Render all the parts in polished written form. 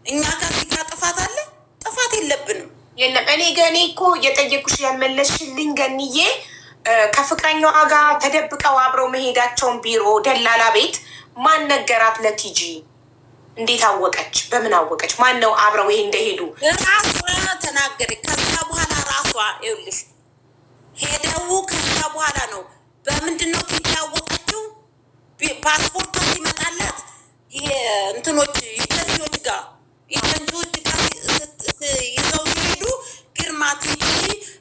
እኛ ጋር ጥፋት አለ? ጥፋት የለብንም። የለም እኔ እኮ እየጠየኩሽ ያልመለስሽልኝ ገንዬ ከፍቅረኛዋ ጋር ተደብቀው አብረው መሄዳቸውን ቢሮ ደላላ ቤት ማን ነገራት ለቲጂ? እንዴት አወቀች? በምን አወቀች? ማን ነው አብረው ይሄ እንደሄዱ? ራሷ ተናገረች። ከዛ በኋላ ራሷ ይኸውልሽ ሄደው ከዛ በኋላ ነው በምንድን ነው ቲጂ ያወቀችው? ፓስፖርቷ ሲመጣላት ይሄ እንትኖች ኢንተርቪዎች ጋር ይዘው ሲሄዱ ግርማ ቲጂ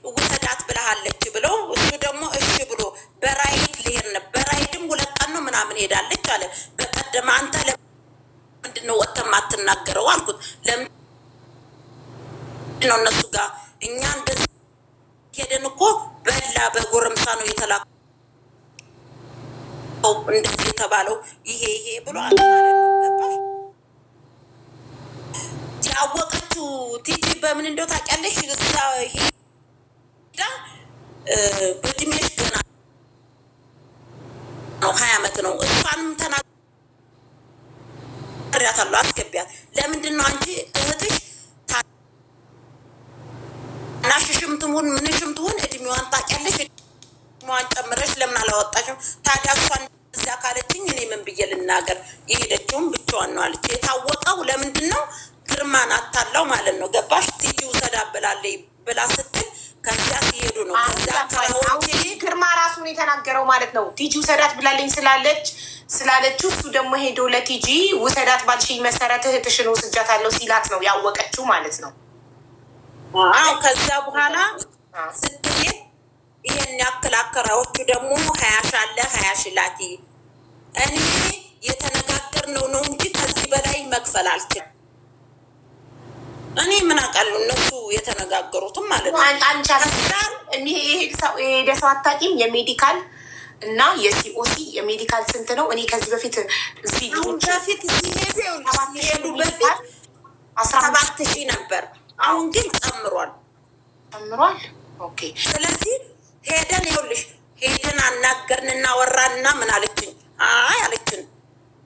ውሰዳት ብለሃለች ብለው እሱ ደግሞ እሺ ብሎ በራይድ ልሄድ ነበር። በራይድም 2 ቀን ነው ምናምን ሄዳለች አለ። በቀደም አንተ ለምንድን ነው ወጥተህ የማትናገረው አልኩት። ለምንድን ነው እነሱ ጋር እኛ እንደዚህ ሄደን እኮ በላ በጎረምሳ ነው የተላከው እንደዚህ የተባለው ይሄ ብሎ አለ ማለት ነው። ገባሽ? ያወቀችው ቲጂ በምን እንደው ታውቂያለሽ? እዛ ሄዳ በእድሜሽ ገና ነው 20 ዓመት ነው። እሷንም ተናግሬያታለሁ አስገቢያት። ለምንድን ነው አንቺ እህትሽ ታናሽሽም ትሁን ምንሽም ትሁን እድሜዋን ታውቂያለሽ፣ እድሜዋን ጨምረሽ ለምን አላወጣሽም? ታዲያ እሷን እዚያ ካለችኝ እኔ ምን ብዬ ልናገር? የሄደችውም ብቻዋን ነው አለች። የታወቀው ለምንድን ነው? ግርማን አታለው ማለት ነው። ገባሽ? ቲጂ ውሰዳ ብላለች ብላ ስትል ከዚያ ሲሄዱ ነው። ግርማ ራሱን የተናገረው ማለት ነው። ቲጂ ውሰዳት ብላለኝ ስላለችው እሱ ደግሞ ሄዶ ለቲጂ ውሰዳት ባልሽኝ መሰረት እህትሽን ወስጃታለሁ ሲላት ነው ያወቀችው ማለት ነው። አዎ ከዛ በኋላ ስትሄድ ይሄን ያክል አከራዮቹ ደግሞ 20 ሺህ አለ 20 ሺህ ላቲ እኔ የተነጋገርነው ነው እንጂ ከዚህ በላይ መክፈል አልችልም። እኔ ምን አውቃለሁ እነሱ የተነጋገሩትም ማለት ነው። አንቺ አልተሳም እኔ የሄደ ሰው አታውቂም? የሜዲካል እና የሲኦሲ የሜዲካል ስንት ነው? እኔ ከዚህ በፊት እዚህ በፊት ሲሄዱ በፊት 17,000 ነበር። አሁን ግን ጨምሯል። ኦኬ። ስለዚህ ሄደን ይኸውልሽ ሄደን አናገርንና ወራንና ምን አለችኝ? አይ አለችን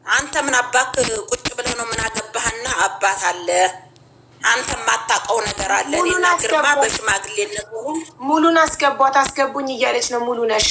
አንተ ምን አባክ ቁጭ ብለህ ነው ምን አገባህና አባት አለ አንተ የማታውቀው ነገር አለ። እኔና ግርማ በሽማግሌነት ሙሉን አስገቡኝ እያለች ነው። ሙሉ ነሽ